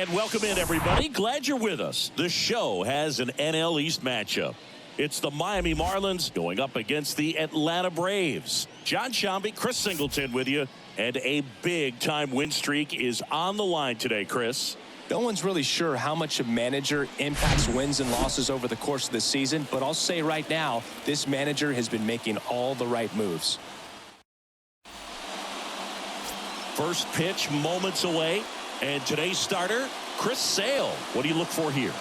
And welcome in, everybody. Glad you're with us. The show has an NL East matchup. It's the Miami Marlins going up against the Atlanta Braves. John Shambi, Chris Singleton with you. And a big-time win streak is on the line today, Chris. No one's really sure how much a manager impacts wins and losses over the course of the season, but I'll say right now, this manager has been making all the right moves. First pitch moments away. And today's starter, Chris Sale. What do you look for here?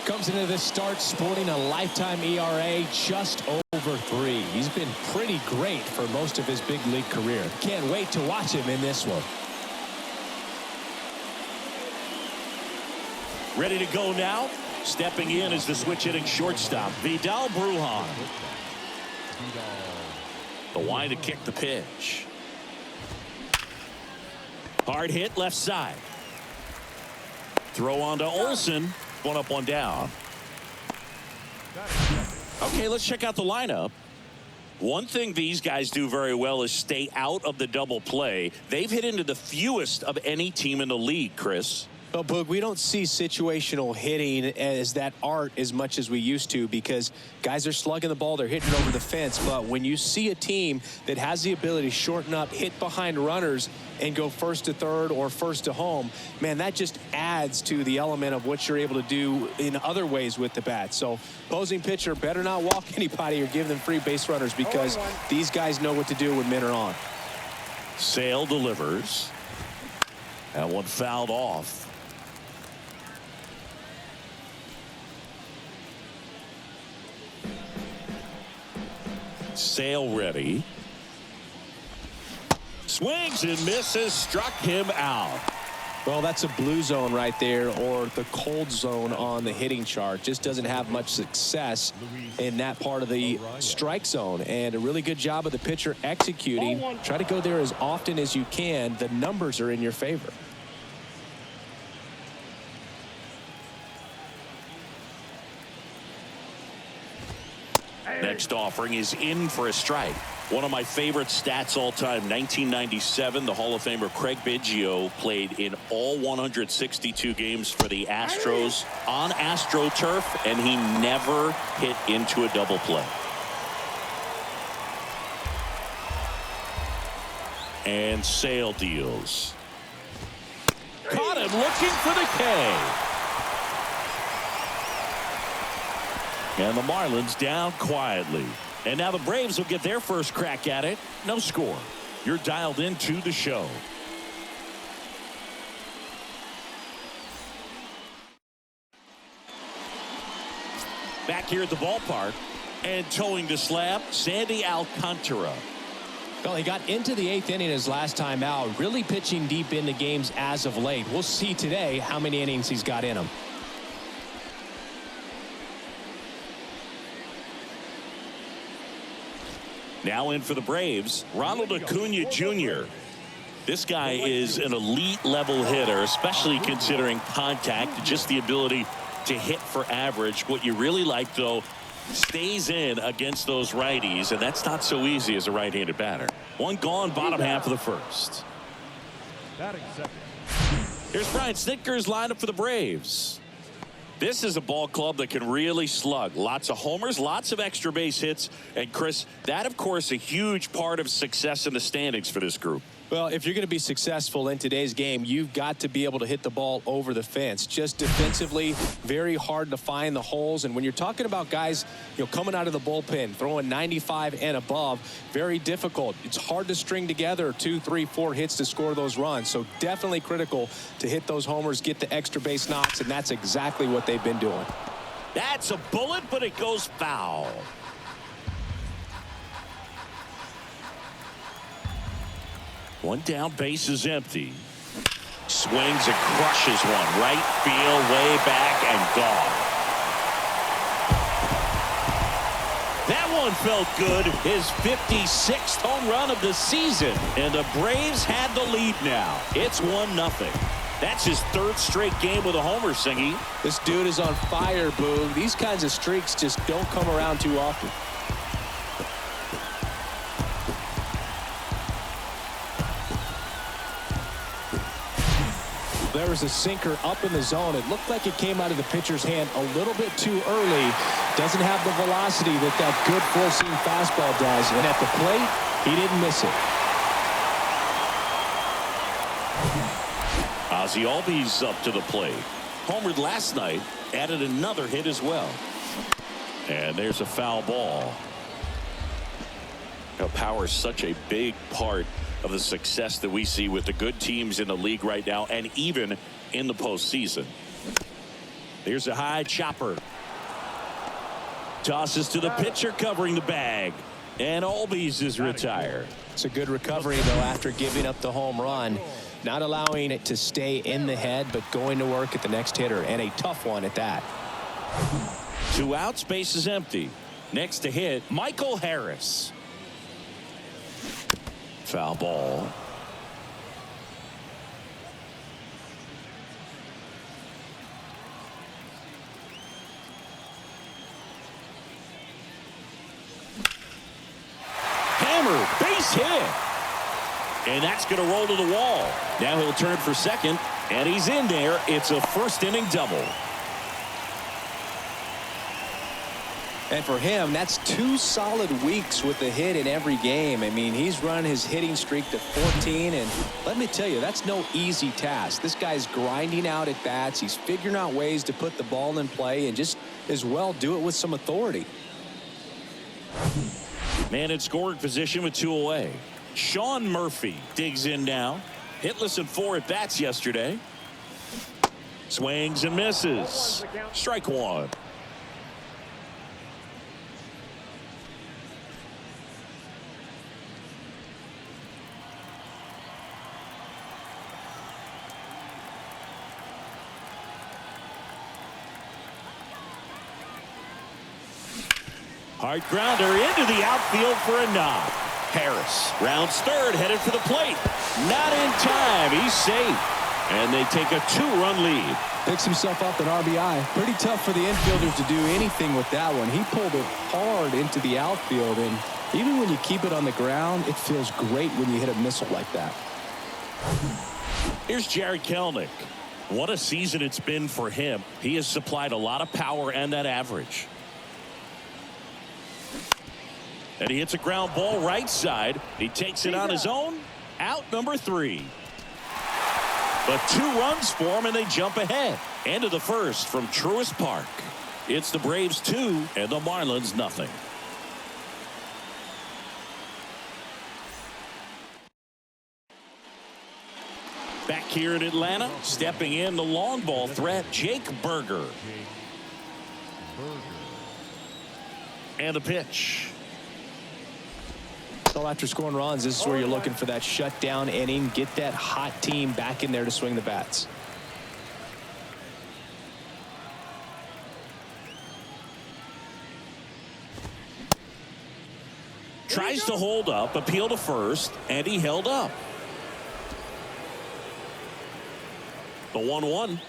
Comes into this start sporting a lifetime ERA just over 3. He's been pretty great for most of his big league career. Can't wait to watch him in this one. Ready to go now. Stepping in is the switch hitting shortstop, Vidal Brujan. The wind to kick the pitch. Hard hit left side. Throw on to Olsen. One up, one down. Okay, let's check out the lineup. One thing these guys do very well is stay out of the double play. They've hit into the fewest of any team in the league, Chris. Well, Boog, we don't see situational hitting as that art as much as we used to because guys are slugging the ball, they're hitting over the fence. But when you see a team that has the ability to shorten up, hit behind runners, and go first to third or first to home, man, that just adds to the element of what you're able to do in other ways with the bat. So opposing pitcher better not walk anybody or give them free base runners because these guys know what to do when men are on. Sale delivers. That one fouled off. Sale ready. Swings and misses. Struck him out. Well, that's a blue zone right there, or the cold zone on the hitting chart. Just doesn't have much success in that part of the strike zone. And a really good job of the pitcher executing. Try to go there as often as you can. The numbers are in your favor. Next offering is in for a strike. One of my favorite stats all time, 1997, the Hall of Famer Craig Biggio played in all 162 games for the Astros on AstroTurf, and he never hit into a double play. And Sale deals. Caught him looking for the K. And the Marlins down quietly. And now the Braves will get their first crack at it. No score. You're dialed into the show. Back here at the ballpark. And towing the slab, Sandy Alcantara. Well, he got into the 8th inning his last time out. Really pitching deep into games as of late. We'll see today how many innings he's got in him. Now in for the Braves, Ronald Acuna Jr. This guy is an elite level hitter, especially considering contact, just the ability to hit for average. What you really like, though, stays in against those righties, and that's not so easy as a right-handed batter. One gone, bottom half of the first. Here's Brian Snitker's lineup for the Braves. This is a ball club that can really slug. Lots of homers, lots of extra base hits. And, Chris, that, of course, a huge part of success in the standings for this group. Well, if you're going to be successful in today's game, you've got to be able to hit the ball over the fence. Just defensively, very hard to find the holes. And when you're talking about guys, coming out of the bullpen, throwing 95 and above, very difficult. It's hard to string together 2, 3, 4 hits to score those runs. So definitely critical to hit those homers, get the extra base knocks, and that's exactly what they've been doing. That's a bullet, but it goes foul. One down, base is empty. Swings and crushes one. Right field, way back, and gone. That one felt good. His 56th home run of the season. And the Braves had the lead now. It's 1-0. That's his 3rd straight game with a homer, Singy. This dude is on fire, Boog. These kinds of streaks just don't come around too often. There was a sinker up in the zone. It looked like it came out of the pitcher's hand a little bit too early. Doesn't have the velocity that good full-seam fastball does. And at the plate, he didn't miss it. Ozzie Albies up to the plate. Homered last night, added another hit as well. And there's a foul ball. Power is such a big part of the success that we see with the good teams in the league right now, and even in the postseason. There's a high chopper. Tosses to the pitcher covering the bag. And Albies is retired. It's a good recovery, though, after giving up the home run. Not allowing it to stay in the head, but going to work at the next hitter, and a tough one at that. 2 outs, base is empty. Next to hit, Michael Harris. Foul ball. Hammer, base hit. And that's going to roll to the wall. Now he'll turn for second, and he's in there. It's a first-inning double. And for him, that's 2 solid weeks with a hit in every game. I mean, he's run his hitting streak to 14, and let me tell you, that's no easy task. This guy's grinding out at bats. He's figuring out ways to put the ball in play and just as well do it with some authority. Man in scoring position with 2 away. Sean Murphy digs in now. Hitless in 4 at bats yesterday. Swings and misses. Strike 1. Hard grounder into the outfield for a knock. Harris rounds third, headed for the plate. Not in time. He's safe. And they take a 2-run lead. Picks himself up an RBI. Pretty tough for the infielders to do anything with that one. He pulled it hard into the outfield, and even when you keep it on the ground, it feels great when you hit a missile like that. Here's Jared Kelenic. What a season it's been for him. He has supplied a lot of power and that average. And he hits a ground ball right side. He takes it on his own. Out number 3. But 2 runs for him, and they jump ahead. End of the first from Truist Park. It's the Braves 2 and the Marlins nothing. Back here in Atlanta, stepping in the long ball threat, Jake Berger. And the pitch. So after scoring runs, this is where you're looking for that shutdown inning. Get that hot team back in there to swing the bats. Tries to hold up, appeal to first, and he held up. The 1-1.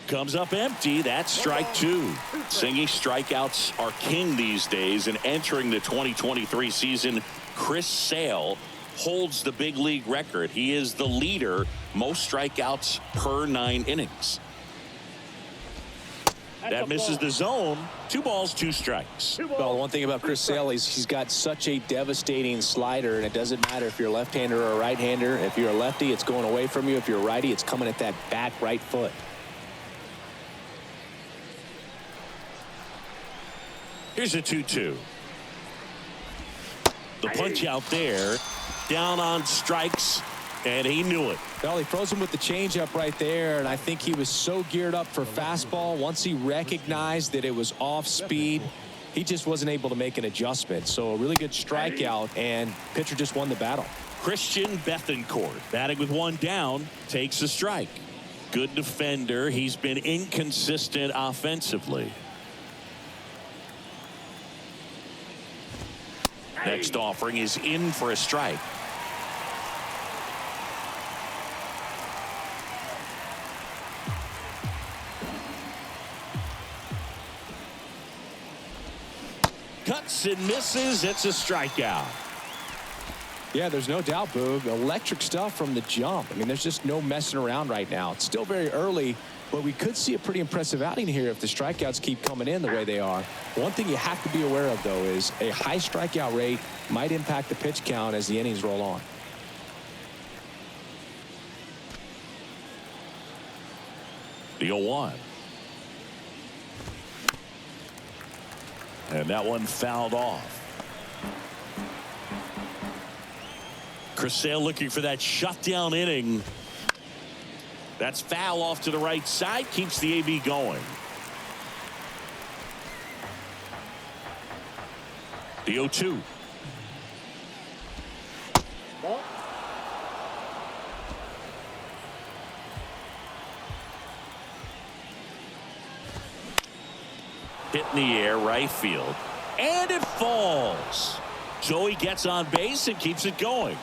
Comes up empty. That's strike 2. Singing strikeouts are king these days, and entering the 2023 season, Chris Sale holds the big league record. He is the leader, most strikeouts per 9 innings. That misses the zone. 2 balls, 2 strikes. Well, one thing about Chris Sale is he's got such a devastating slider, and it doesn't matter if you're a left-hander or a right-hander. If you're a lefty, it's going away from you. If you're a righty, it's coming at that back right foot. Here's a 2-2. The punch out there, down on strikes, and he knew it. Well, he froze him with the changeup right there, and I think he was so geared up for fastball. Once he recognized that it was off speed, he just wasn't able to make an adjustment. So a really good strikeout, and pitcher just won the battle. Christian Bethancourt, batting with 1 down, takes a strike. Good defender. He's been inconsistent offensively. Next offering is in for a strike. Cuts and misses. It's a strikeout. Yeah, there's no doubt, Boog. Electric stuff from the jump. I mean, there's just no messing around right now. It's still very early, but we could see a pretty impressive outing here if the strikeouts keep coming in the way they are. One thing you have to be aware of, though, is a high strikeout rate might impact the pitch count as the innings roll on. The 0-1. And that one fouled off. Chris Sale looking for that shutdown inning. That's foul off to the right side. Keeps the AB going. The 0-2. Hit in the air, right field. And it falls. Joey gets on base and keeps it going.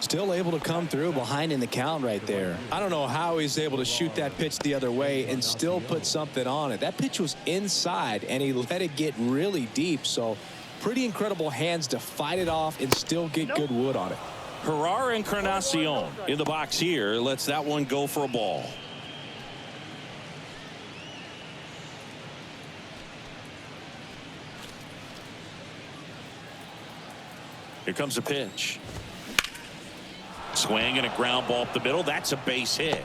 Still able to come through behind in the count right there. I don't know how he's able to shoot that pitch the other way and still put something on it. That pitch was inside, and he let it get really deep. So pretty incredible hands to fight it off and still get good wood on it. Herrera Encarnacion in the box here. Lets that one go for a ball. Here comes a pitch. Swing and a ground ball up the middle. That's a base hit.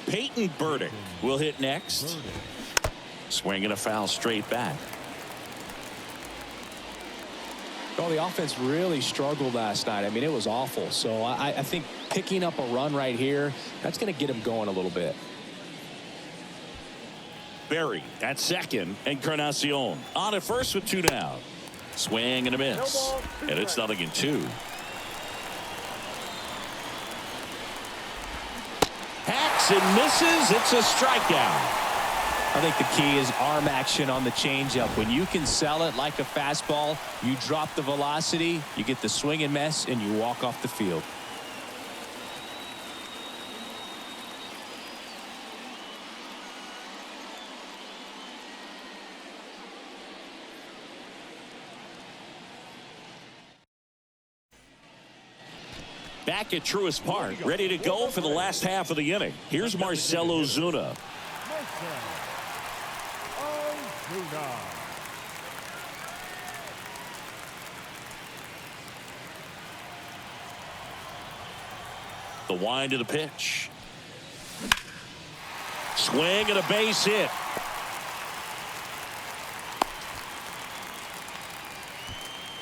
Peyton Burdick will hit next. Swing and a foul straight back. Well, the offense really struggled last night. I mean, it was awful. So I think picking up a run right here, that's going to get him going a little bit. Berry at second. Encarnacion on at first with 2 down. Swing and a miss. And it's 0-2. Hacks and misses. It's a strikeout. I think the key is arm action on the changeup. When you can sell it like a fastball, you drop the velocity, you get the swing and miss, and you walk off the field. Back at Truist Park, ready to go for the last half of the inning. Here's Marcell Ozuna. The wind of the pitch. Swing and a base hit.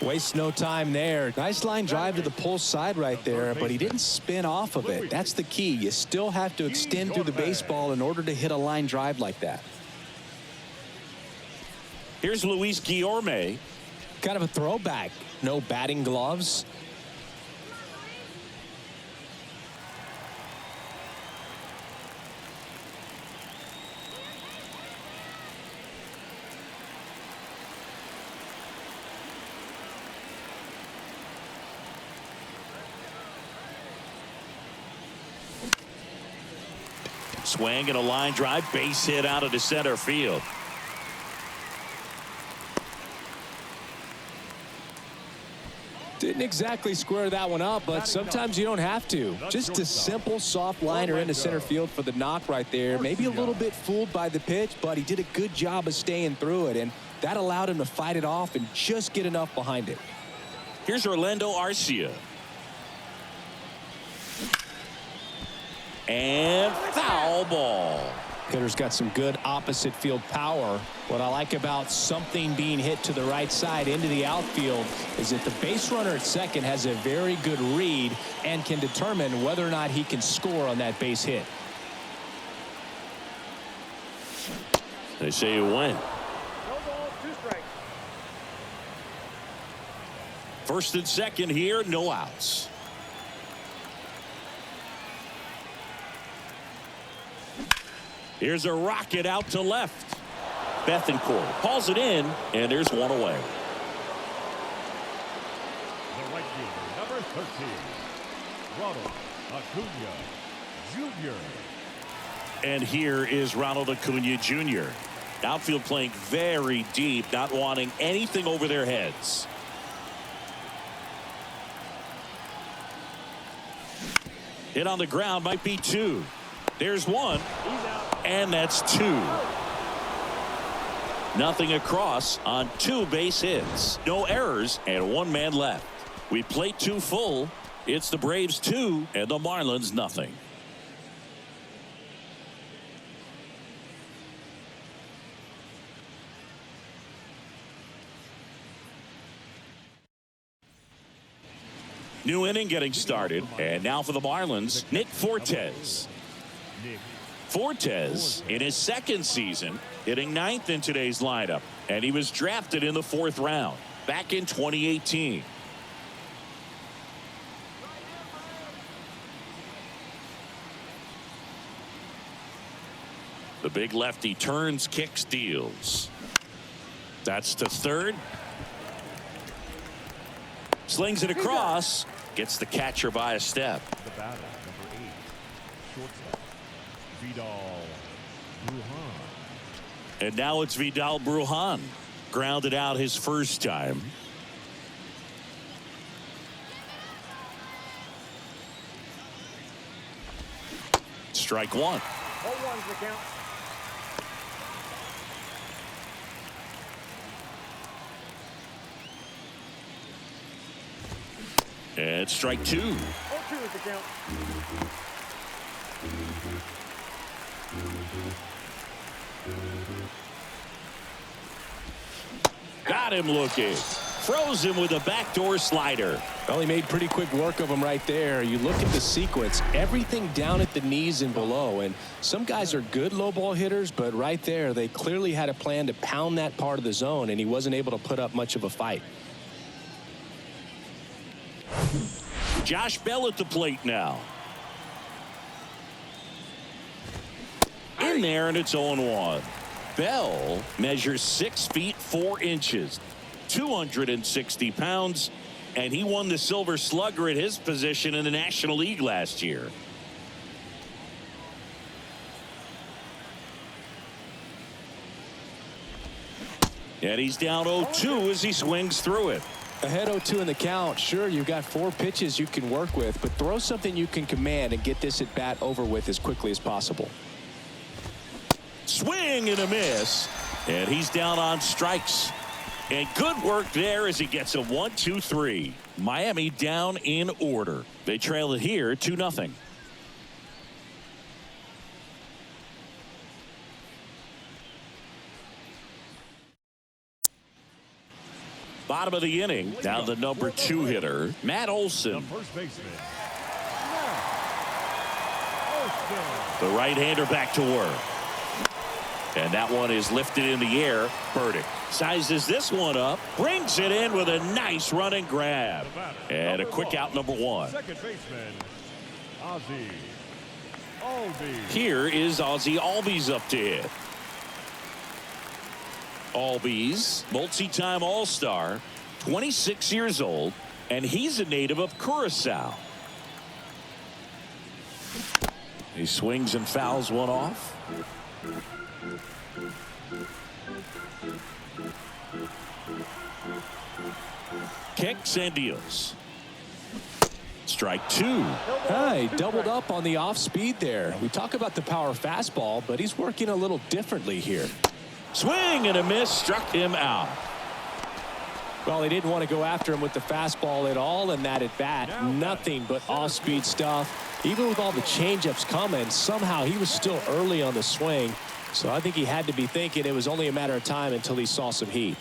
Waste no time there. Nice line drive to the pull side right there, but he didn't spin off of it. That's the key. You still have to extend through the baseball in order to hit a line drive like that. Here's Luis Guillorme. Kind of a throwback. No batting gloves. Swing and a line drive, base hit out of the center field. Didn't exactly square that one up, but sometimes you don't have to. Just a simple soft liner into center field for the knock right there. Maybe a little bit fooled by the pitch, but he did a good job of staying through it, and that allowed him to fight it off and just get enough behind it. Here's Orlando Arcia. And foul ball. Hitter's got some good opposite field power. What I like about something being hit to the right side into the outfield is that the base runner at second has a very good read and can determine whether or not he can score on that base hit. They say you win. First and second here, no outs. Here's a rocket out to left. Bethancourt hauls it in, and there's one away. The right fielder, number 13, Ronald Acuna Jr. And here is Ronald Acuna Jr. Outfield playing very deep, not wanting anything over their heads. Hit on the ground, might be two. There's one, and that's two. Nothing across on 2 base hits. No errors, and 1 man left. We play 2 full. It's the Braves 2 and the Marlins nothing. New inning getting started, and now for the Marlins, Nick Fortes. Fortes in his 2nd season, hitting 9th in today's lineup, and he was drafted in the 4th round back in 2018. The big lefty turns, kicks, deals. That's to third. Slings it across, gets the catcher by a step. The batter, number 8, shortstop, Vidal Brujan. And now it's Vidal Brujan. Grounded out his first time. Strike 1. 0-1's the count. And strike 2. 0-2 is the count. Got him looking. Froze him with a backdoor slider. Well, he made pretty quick work of him right there. You look at the sequence, everything down at the knees and below. And some guys are good low ball hitters, but right there, they clearly had a plan to pound that part of the zone, and he wasn't able to put up much of a fight. Josh Bell at the plate now. In there, and it's 0-1. Bell measures 6 feet 4 inches, 260 pounds, and he won the Silver Slugger at his position in the National League last year. And he's down 0-2 as he swings through it. Ahead 0-2 in the count. Sure, you've got 4 pitches you can work with, but throw something you can command and get this at bat over with as quickly as possible. Swing and a miss, and he's down on strikes. And good work there as he gets a 1-2-3. Miami down in order. They trail it here 2-0. Bottom of the inning, now the number 2 hitter, Matt Olson. The first baseman. The right-hander back to work. And that one is lifted in the air. Burdick sizes this one up, brings it in with a nice running grab. And a quick out, number 1. Second baseman, Ozzie Albies. Here is Ozzie Albies up to hit. Albies, multi-time All-Star, 26 years old, and he's a native of Curacao. He swings and fouls one off. Kicks and deals. Strike 2. He doubled up on the off speed there. We talk about the power fastball, but he's working a little differently here. Swing and a miss, struck him out. Well, he didn't want to go after him with the fastball at all in that at bat. Nothing but off speed stuff. Even with all the changeups coming, somehow he was still early on the swing. So I think he had to be thinking it was only a matter of time until he saw some heat.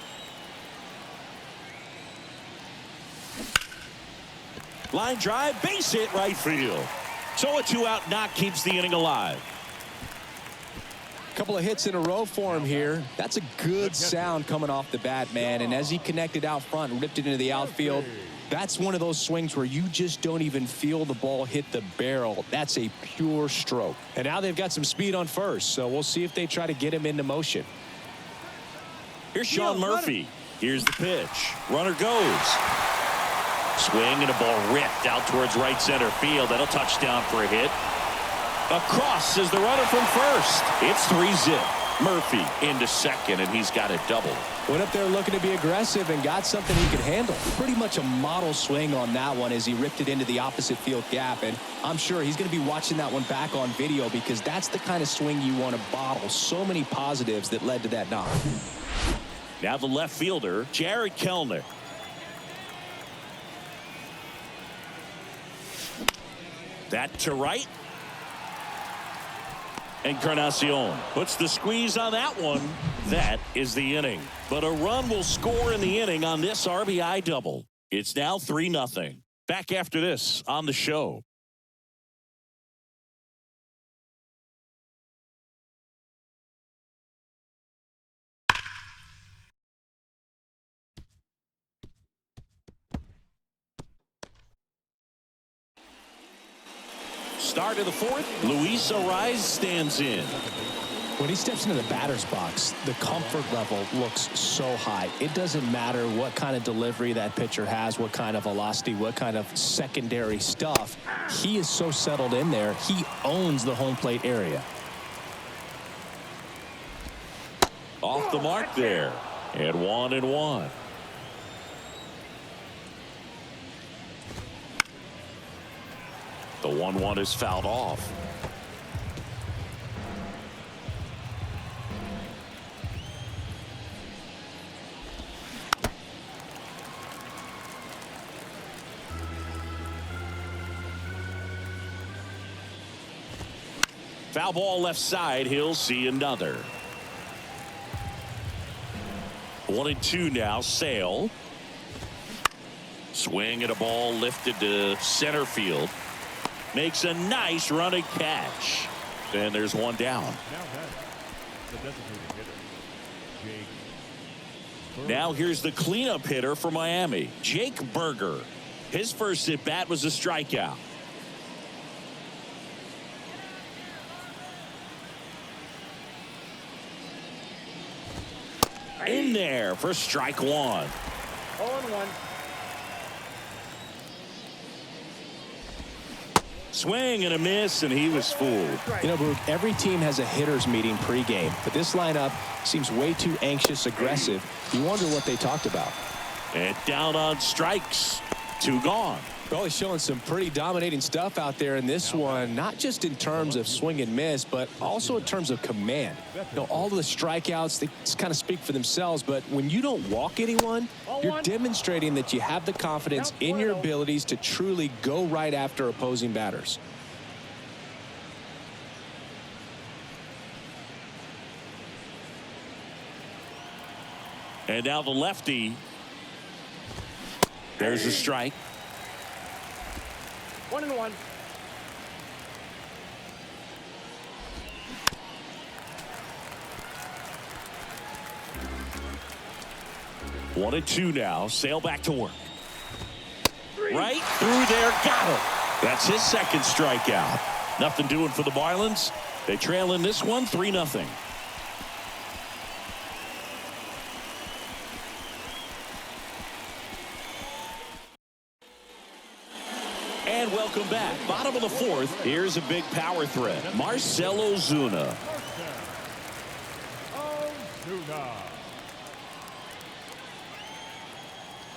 Line drive, base hit, right field. So a 2-out knock keeps the inning alive. Couple of hits in a row for him here. That's a good sound coming off the bat, man. And as he connected out front and ripped it into the outfield, that's one of those swings where you just don't even feel the ball hit the barrel. That's a pure stroke. And now they've got some speed on first, so we'll see if they try to get him into motion. Here's Sean Murphy. Here's the pitch. Runner goes. Swing and a ball ripped out towards right center field. That'll touchdown for a hit. Across is the runner from first. It's 3-zip. Murphy into second, and he's got a double. Went up there looking to be aggressive and got something he could handle. Pretty much a model swing on that one as he ripped it into the opposite field gap. And I'm sure he's going to be watching that one back on video because that's the kind of swing you want to bottle. So many positives that led to that knock. Now the left fielder, Jared Kellner. That to right. Encarnacion puts the squeeze on that one. That is the inning. But a run will score in the inning on this RBI double. It's now 3-0. Back after this on the show. Start of the fourth. Luis Arraez stands in. When he steps into the batter's box, the comfort level looks so high. It doesn't matter what kind of delivery that pitcher has, what kind of velocity, what kind of secondary stuff. He is so settled in there. He owns the home plate area. Off the mark there. And 1-1. The 1-1 is fouled off. Foul ball left side. He'll see another. 1-2 now. Sale. Swing at a ball lifted to center field. Makes a nice running catch. And there's one down. Now here's the cleanup hitter for Miami, Jake Berger. His first at bat was a strikeout. In there for strike one. 0-1. Swing and a miss, and he was fooled. You know, Brooke, every team has a hitters meeting pregame, but this lineup seems way too anxious, aggressive. You wonder what they talked about. And down on strikes. 2 gone. Well, he's showing some pretty dominating stuff out there in this one, not just in terms of swing and miss, but also in terms of command. You know, all of the strikeouts, they just kind of speak for themselves, but when you don't walk anyone, you're demonstrating that you have the confidence in your abilities to truly go right after opposing batters. And now the lefty. There's a strike. 1-1. One and two now. Sale back to work. Right through there. Got it. That's his second strikeout. Nothing doing for the Marlins. They trail in this one 3-0. And welcome back. Bottom of the fourth. Here's a big power threat. Marcell Ozuna.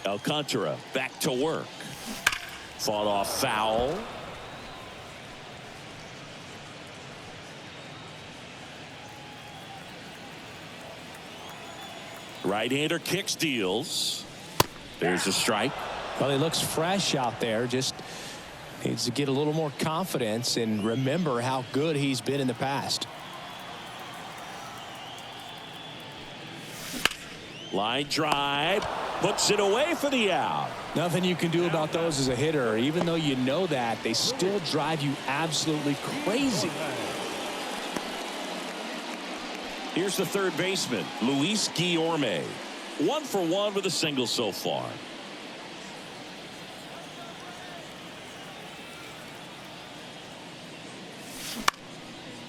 Alcantara back to work. Fought off foul. Right-hander kicks, deals. There's a strike. Well, he looks fresh out there. Just needs to get a little more confidence and remember how good he's been in the past. Line drive. Puts it away for the out. Nothing you can do about those as a hitter. Even though you know that, they still drive you absolutely crazy. Here's the third baseman, Luis Guillorme. 1 for 1 with a single so far.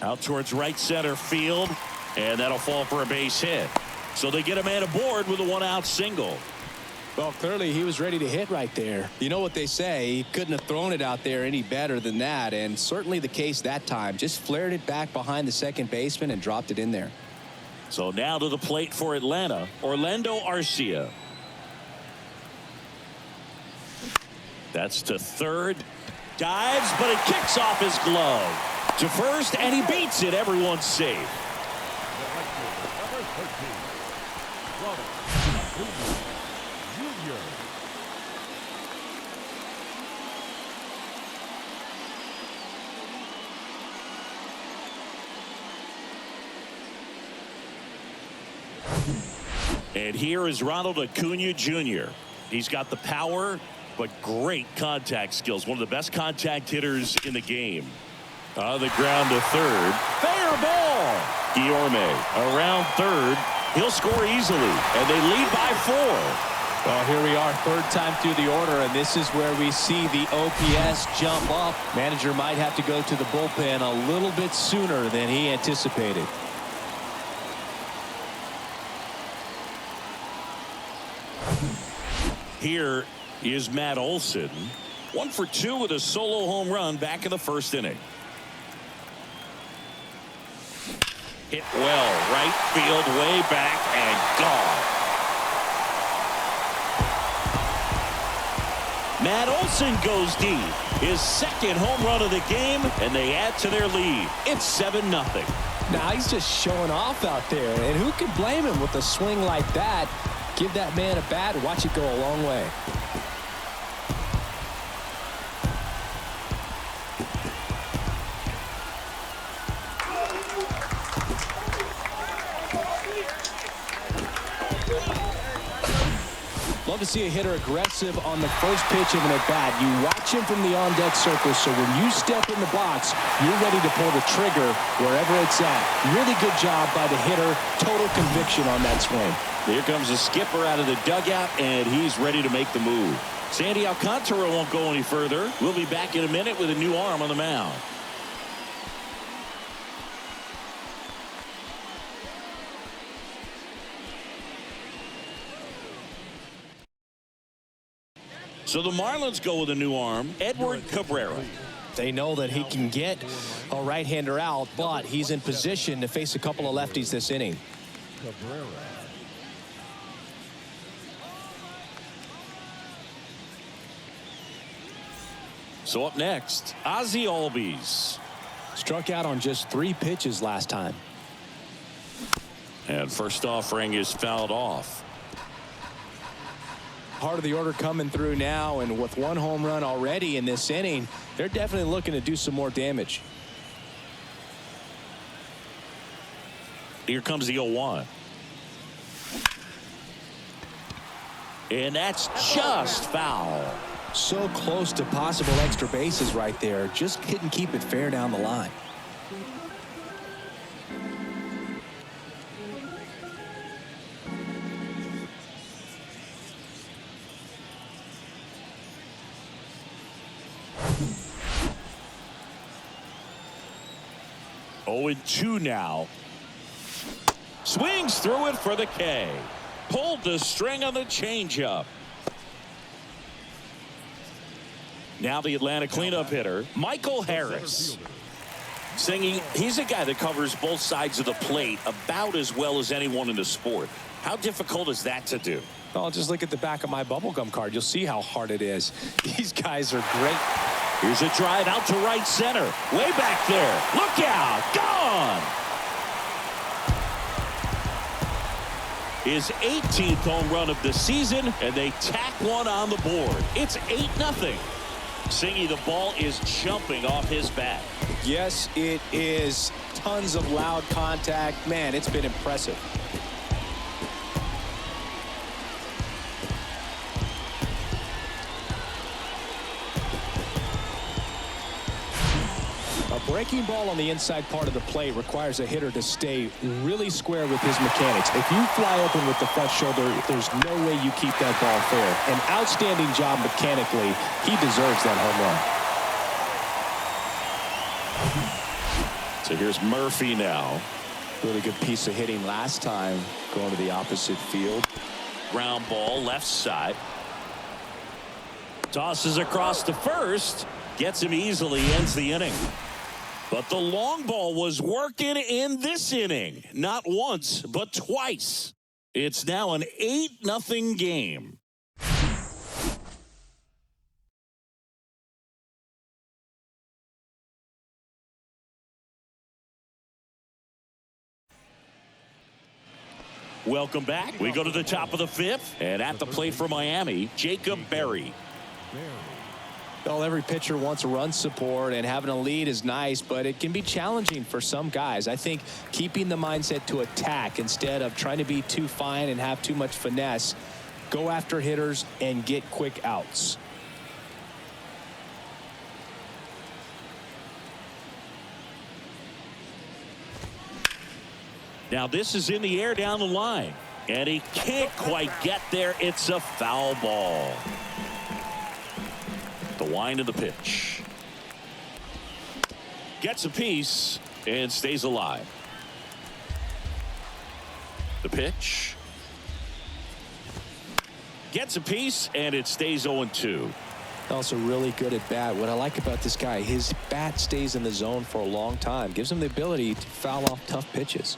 Out towards right center field, and that'll fall for a base hit. So they get a man aboard with a 1-out single. Well, clearly he was ready to hit right there. You know what they say, he couldn't have thrown it out there any better than that, and certainly the case that time. Just flared it back behind the second baseman and dropped it in there. So now to the plate for Atlanta, Orlando Arcia. That's to third. Dives, but it kicks off his glove. To first, and he beats it. Everyone's safe. Number 13, Ronald Jr. And here is Ronald Acuna Jr. He's got the power, but great contact skills. One of the best contact hitters in the game. On the ground to third. Fair ball. Guillorme around third. He'll score easily, and they lead by 4. Well, here we are, third time through the order, and this is where we see the OPS jump up. Manager might have to go to the bullpen a little bit sooner than he anticipated. Here is Matt Olson. 1 for 2 with a solo home run back in the first inning. Hit well, right field, way back, and gone. Matt Olson goes deep. His second home run of the game, and they add to their lead. It's 7-0. Now he's just showing off out there, and who can blame him with a swing like that? Give that man a bat and watch it go a long way. Love to see a hitter aggressive on the first pitch of an at-bat. You watch him from the on-deck circle, so when you step in the box, you're ready to pull the trigger wherever it's at. Really good job by the hitter. Total conviction on that swing. Here comes the skipper out of the dugout, and he's ready to make the move. Sandy Alcantara won't go any further. We'll be back in a minute with a new arm on the mound. So the Marlins go with a new arm, Edward Cabrera. They know that he can get a right-hander out, but he's in position to face a couple of lefties this inning. Cabrera. So up next, Ozzie Albies. Struck out on just 3 pitches last time. And first offering is fouled off. Part of the order coming through now, and with 1 home run already in this inning, they're definitely looking to do some more damage. Here comes the 0-1. And that's just foul. So close to possible extra bases right there. Just couldn't keep it fair down the line. Oh, 2 now. Swings through it for the K. Pulled the string on the changeup. Now the Atlanta cleanup hitter, Michael Harris. Singing, he's a guy that covers both sides of the plate about as well as anyone in the sport. How difficult is that to do? Well, just look at the back of my bubblegum card. You'll see how hard it is. These guys are great. Here's a drive out to right center. Way back there. Look out. Gone. His 18th home run of the season, and they tack one on the board. It's 8-0. Singy, the ball is jumping off his bat. Yes, it is. Tons of loud contact. Man, it's been impressive. A breaking ball on the inside part of the plate requires a hitter to stay really square with his mechanics. If you fly open with the front shoulder, there's no way you keep that ball fair. An outstanding job mechanically. He deserves that home run. So here's Murphy now. Really good piece of hitting last time, going to the opposite field. ground ball left side. Tosses across to first. Gets him easily, ends the inning. But the long ball was working in this inning. Not once, but twice. It's now an 8-0 game. Welcome back. We go to the top of the fifth. And at the plate for Miami, Jacob Berry. Well, every pitcher wants run support, and having a lead is nice, but it can be challenging for some guys. I think keeping the mindset to attack instead of trying to be too fine and have too much finesse, go after hitters and get quick outs. Now this is in the air down the line, and he can't quite get there. It's a foul ball. The wind of the pitch. Gets a piece and stays alive. The pitch. Gets a piece and it stays 0-2. Also really good at bat. What I like about this guy, his bat stays in the zone for a long time. Gives him the ability to foul off tough pitches.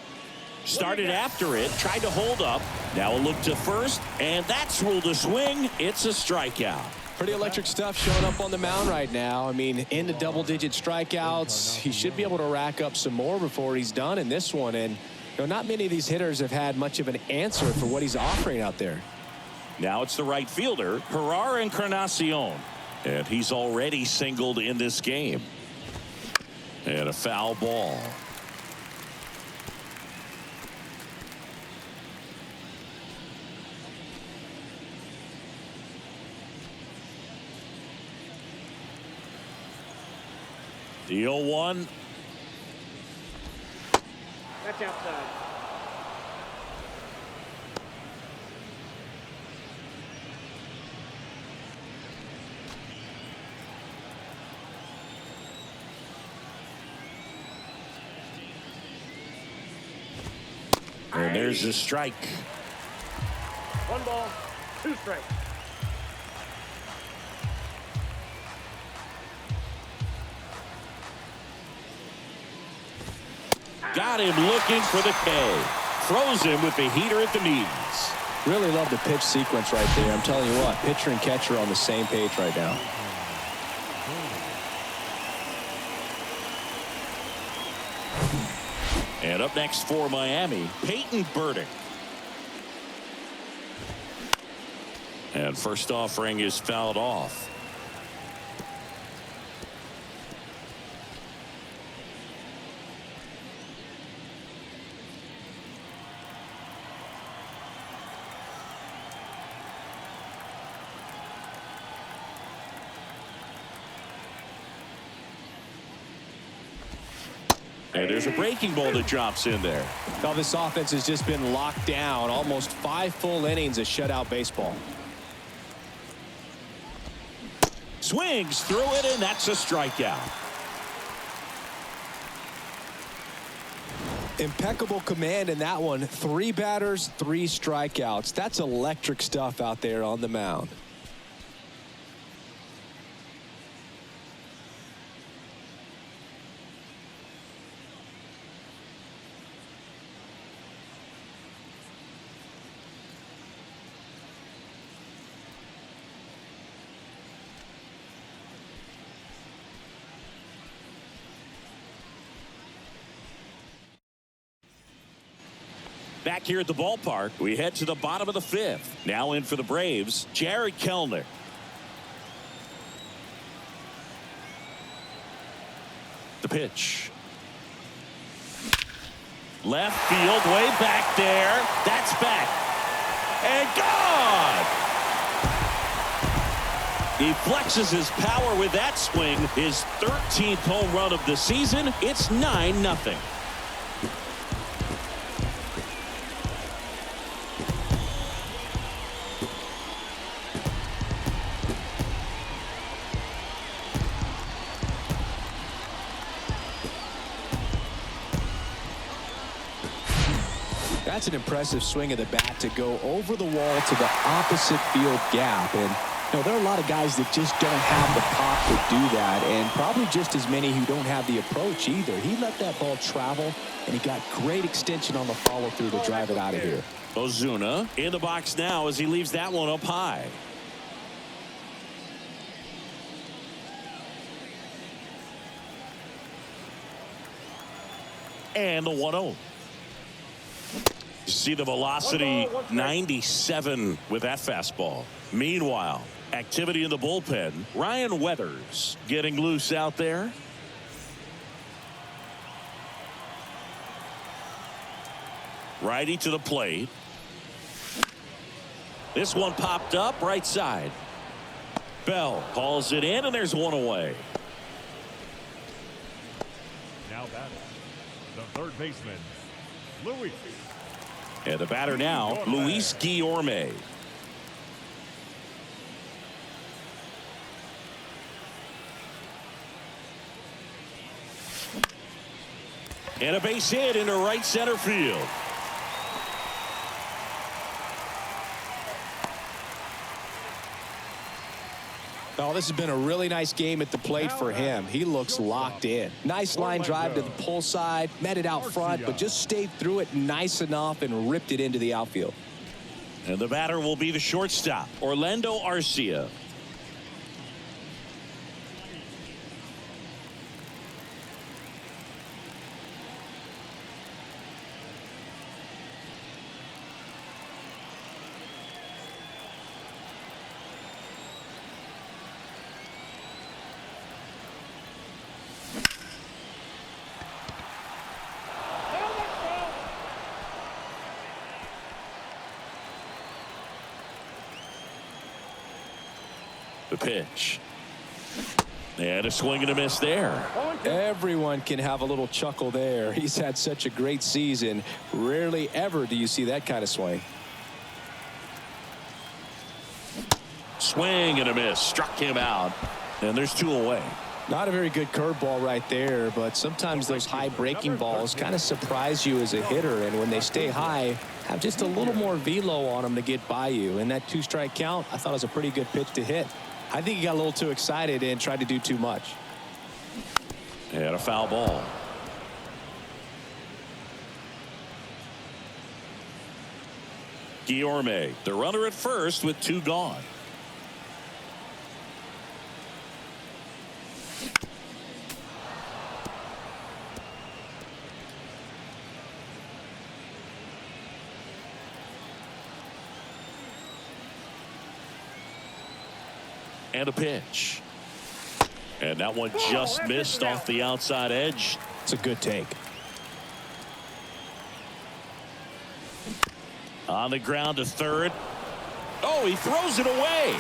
Started after it, tried to hold up. Now a look to first, and that's ruled a swing. It's a strikeout. Pretty electric stuff showing up on the mound right now. I mean, into double-digit strikeouts. He should be able to rack up some more before he's done in this one. And not many of these hitters have had much of an answer for what he's offering out there. Now it's the right fielder, Herrera Encarnacion. And he's already singled in this game. And a foul ball. The 0-1. That's outside. And there's a strike. 1 ball, 2 strikes. Got him looking for the K. Throws him with the heater at the knees. Really love the pitch sequence right there. I'm telling you what, pitcher and catcher on the same page right now. And up next for Miami, Peyton Burdick. And first offering is fouled off. And there's a breaking ball that drops in there. Well, this offense has just been locked down. Almost 5 full innings of shutout baseball. Swings through it, and that's a strikeout. Impeccable command in that one. 3 batters, 3 strikeouts. That's electric stuff out there on the mound. Back here at the ballpark, we head to the bottom of the 5th. Now in for the Braves, Jared Kellner. The pitch. Left field, way back there. That's back. And gone! He flexes his power with that swing. His 13th home run of the season. It's 9-0. That's an impressive swing of the bat to go over the wall to the opposite field gap. And you know, there are a lot of guys that just don't have the pop to do that, and probably just as many who don't have the approach either. He let that ball travel, and he got great extension on the follow-through to drive it out of here. Ozuna in the box now as he leaves that one up high. And the 1-0. You see the velocity 97 with that fastball. Meanwhile, activity in the bullpen. Ryan Weathers getting loose out there. Righty to the plate. This one popped up right side. Bell calls it in, and there's one away. Now batting, the third baseman, Luis. And the batter now, Luis Guillorme. And a base hit into right center field. Oh, this has been a really nice game at the plate for him. He looks locked in. Nice line drive to the pull side, met it out front, but just stayed through it nice enough and ripped it into the outfield. And the batter will be the shortstop, Orlando Arcia. The pitch. And a swing and a miss there. Everyone can have a little chuckle there. He's had such a great season. Rarely ever do you see that kind of swing. Swing and a miss. Struck him out. And there's two away. Not a very good curveball right there, but sometimes those high breaking balls kind of surprise you as a hitter, and when they stay high, have just a little more velo on them to get by you. And that 2-strike count, I thought it was a pretty good pitch to hit. I think he got a little too excited and tried to do too much. And a foul ball. Guillorme, the runner at first with two gone. And a pitch. And that one just missed off the outside edge. It's a good take. On the ground to third. Oh, he throws it away.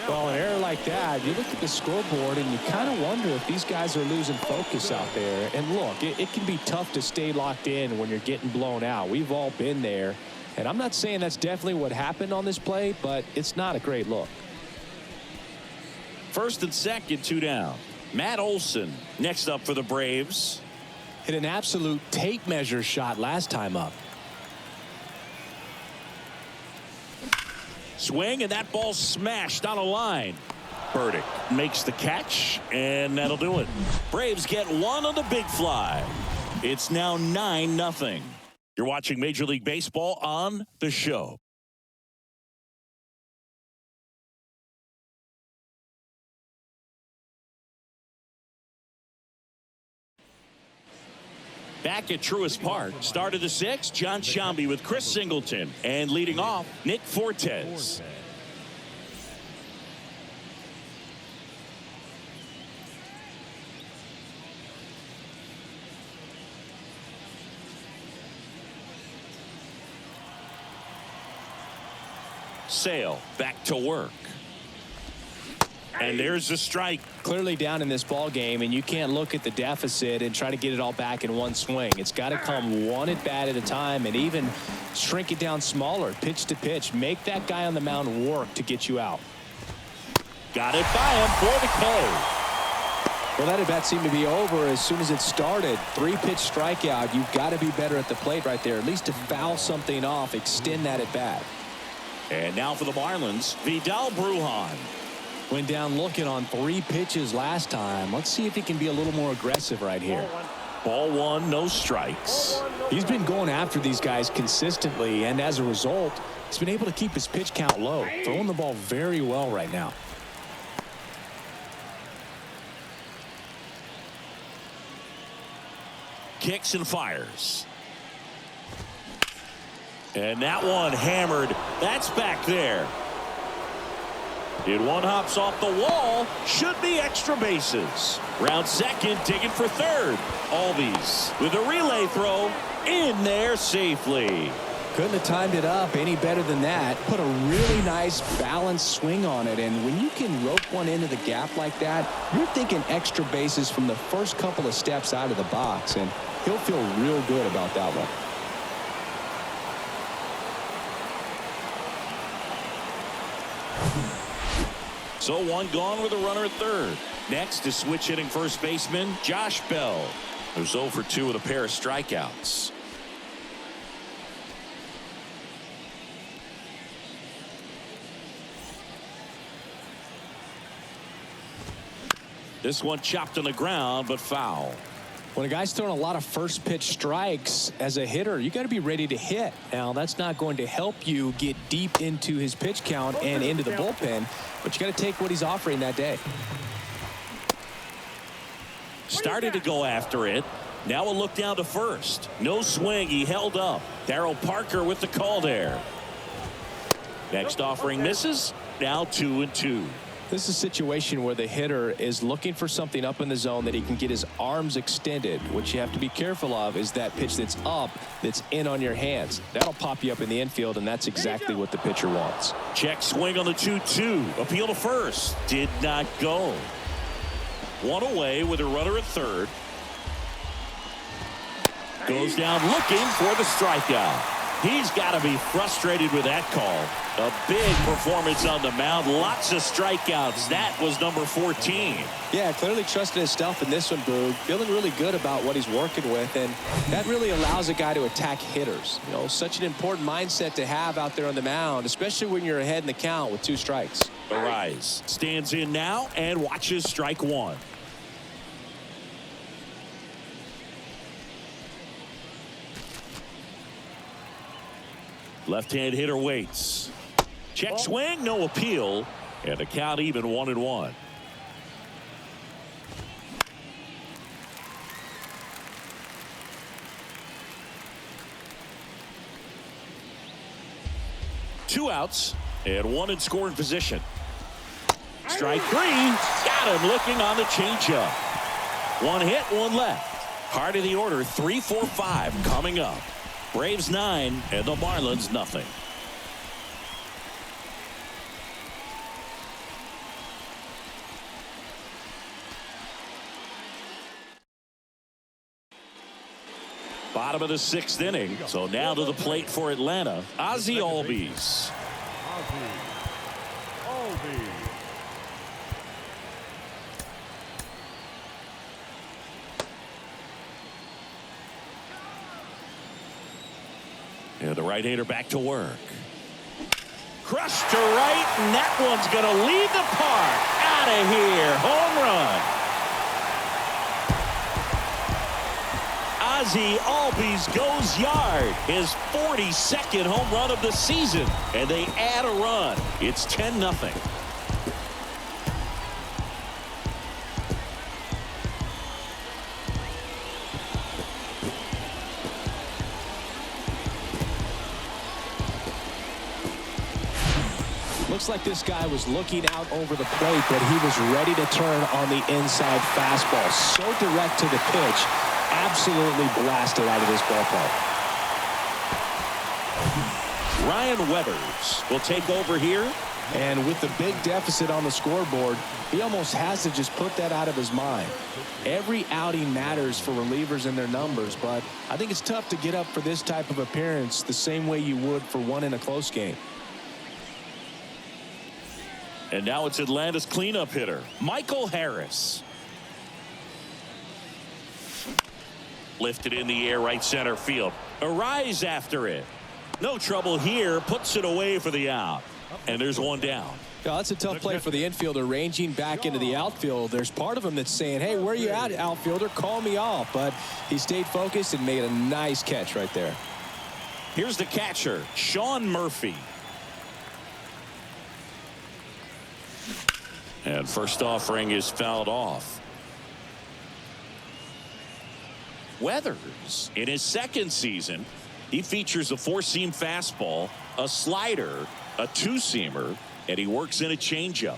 Well, an error like that, you look at the scoreboard and you kind of wonder if these guys are losing focus out there. And look, it can be tough to stay locked in when you're getting blown out. We've all been there. And I'm not saying that's definitely what happened on this play, but it's not a great look. First and second, two down. Matt Olson next up for the Braves. Hit an absolute tape measure shot last time up. Swing, and that ball smashed on a line. Burdick makes the catch, and that'll do it. Braves get one on the big fly. It's now 9-0. You're watching Major League Baseball on The Show. Back at Truist Park, start of the sixth, John Sciambi with Chris Singleton, and leading off, Nick Fortes. Sale back to work. And there's the strike. Clearly down in this ball game, and you can't look at the deficit and try to get it all back in one swing. It's got to come one at bat at a time, and even shrink it down smaller, pitch to pitch. Make that guy on the mound work to get you out. Got it by him for the K. Well, that at bat seemed to be over as soon as it started. 3-pitch strikeout. You've got to be better at the plate right there, at least to foul something off, extend that at bat. And now for the Marlins, Vidal Brujan. Went down looking on 3 pitches last time. Let's see if he can be a little more aggressive right here. Ball 1, no strikes. He's been going after these guys consistently, and as a result, he's been able to keep his pitch count low, throwing the ball very well right now. Kicks and fires. And that one hammered. That's back there. Did one hops off the wall. Should be extra bases. Round second, digging for third. Albies with a relay throw in there safely. Couldn't have timed it up any better than that. Put a really nice balanced swing on it, and when you can rope one into the gap like that, you're thinking extra bases from the first couple of steps out of the box, and he'll feel real good about that one. So one gone with a runner at third. Next is switch hitting first baseman Josh Bell, who's 0 for 2 with a pair of strikeouts. This one chopped on the ground, but foul. When a guy's throwing a lot of first pitch strikes as a hitter, you got to be ready to hit. Now, that's not going to help you get deep into his pitch count and into the bullpen, but you got to take what he's offering that day. Started to go after it. Now a look down to first. No swing. He held up. Darryl Parker with the call there. Next offering misses. Now 2-2. This is a situation where the hitter is looking for something up in the zone that he can get his arms extended. What you have to be careful of is that pitch that's up, that's in on your hands. That'll pop you up in the infield, and that's exactly what the pitcher wants. Check swing on the 2-2. Appeal to first. Did not go. One away with a runner at third. Goes down looking for the strikeout. He's got to be frustrated with that call. A big performance on the mound. Lots of strikeouts. That was number 14. Yeah, clearly trusting his stuff in this one, Boog. Feeling really good about what he's working with, and that really allows a guy to attack hitters. You know, such an important mindset to have out there on the mound, especially when you're ahead in the count with 2 strikes. Arise stands in now and watches strike 1. Left-hand hitter waits. Check swing, no appeal, and the count even 1-1. Two outs and one in scoring position. Strike 3. Got him looking on the changeup. One hit, one left. Heart of the order, 3, 4, 5 coming up. Braves 9 and the Marlins nothing. Bottom of the 6th inning. So now to the plate for Atlanta. Ozzie Albies. And the right-hander back to work. Crushed to right, and that one's going to leave the park. Out of here. Home run. Ozzie Albies goes yard. His 42nd home run of the season. And they add a run. It's 10-0. Looks like this guy was looking out over the plate, but he was ready to turn on the inside fastball. So direct to the pitch. Absolutely blasted out of this ballpark. Ryan Weathers will take over here. And with the big deficit on the scoreboard, he almost has to just put that out of his mind. Every outing matters for relievers and their numbers, but I think it's tough to get up for this type of appearance the same way you would for one in a close game. And now it's Atlanta's cleanup hitter, Michael Harris. Lifted in the air, right center field. A rise after it. No trouble here. Puts it away for the out. And there's one down. Yeah, that's a tough play for the infielder, ranging back into the outfield. There's part of him that's saying, hey, where you at, outfielder? Call me off. But he stayed focused and made a nice catch right there. Here's the catcher, Sean Murphy. And first offering is fouled off. Weathers, in his second season, he features a four-seam fastball, a slider, a two-seamer, and he works in a changeup.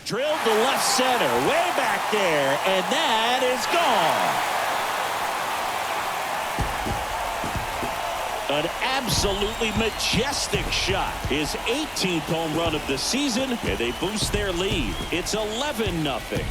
Drilled to left center, way back there, and that is gone. An absolutely majestic shot. His 18th home run of the season, and they boost their lead. It's 11-0.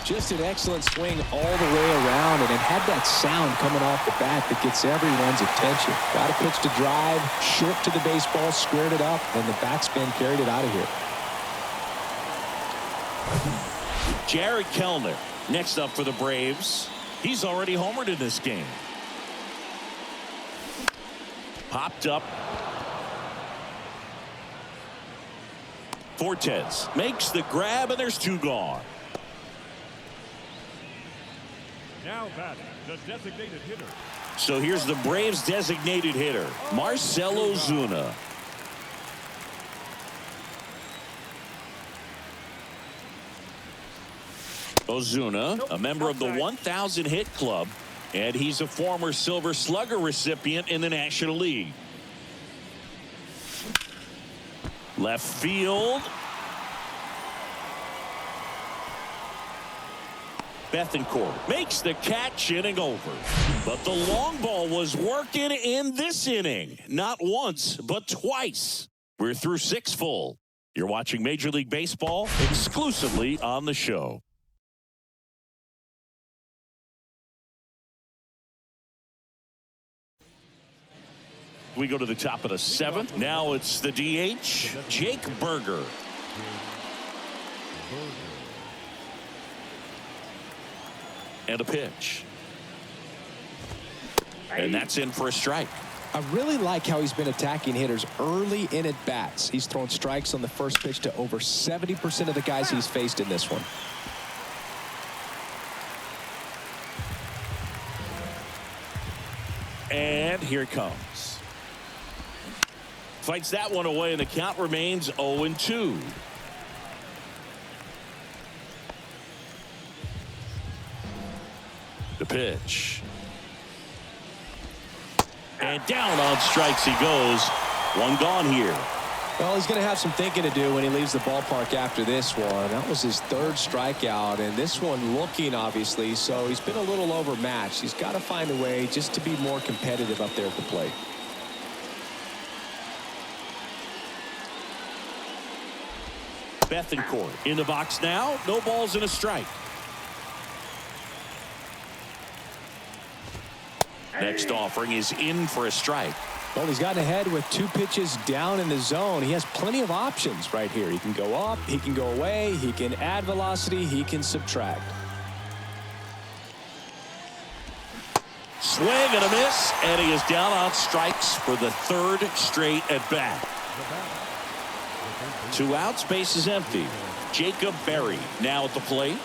Just an excellent swing all the way around, and it had that sound coming off the bat that gets everyone's attention. Got a pitch to drive, short to the baseball, squared it up, and the backspin carried it out of here. Jared Kellner next up for the Braves. He's already homered in this game. Popped up. Fortes makes the grab, and there's two gone. Now batting, the designated hitter. So here's the Braves designated hitter, Marcell Ozuna. Ozuna, a member of the 1,000 hit club, and he's a former Silver Slugger recipient in the National League. Left field. Bethancourt makes the catch, inning over. But the long ball was working in this inning. Not once, but twice. We're through 6 full. You're watching Major League Baseball exclusively on the show. We go to the top of the 7th. Now it's the DH, Jake Berger. And a pitch. And that's in for a strike. I really like how he's been attacking hitters early in at bats. He's thrown strikes on the first pitch to over 70% of the guys he's faced in this one. And here it comes. Fights that one away, and the count remains 0-2. The pitch. And down on strikes he goes. One gone here. Well, he's going to have some thinking to do when he leaves the ballpark after this one. That was his 3rd strikeout, and this one looking, obviously, so he's been a little overmatched. He's got to find a way just to be more competitive up there at the plate. Bethancourt in the box now. No balls and a strike. Next offering is in for a strike. Well, he's gotten ahead with 2 pitches down in the zone. He has plenty of options right here. He can go up, he can go away, he can add velocity, he can subtract. Swing and a miss, and he is down on strikes for the 3rd straight at bat. 2 outs, base is empty. Jacob Berry now at the plate.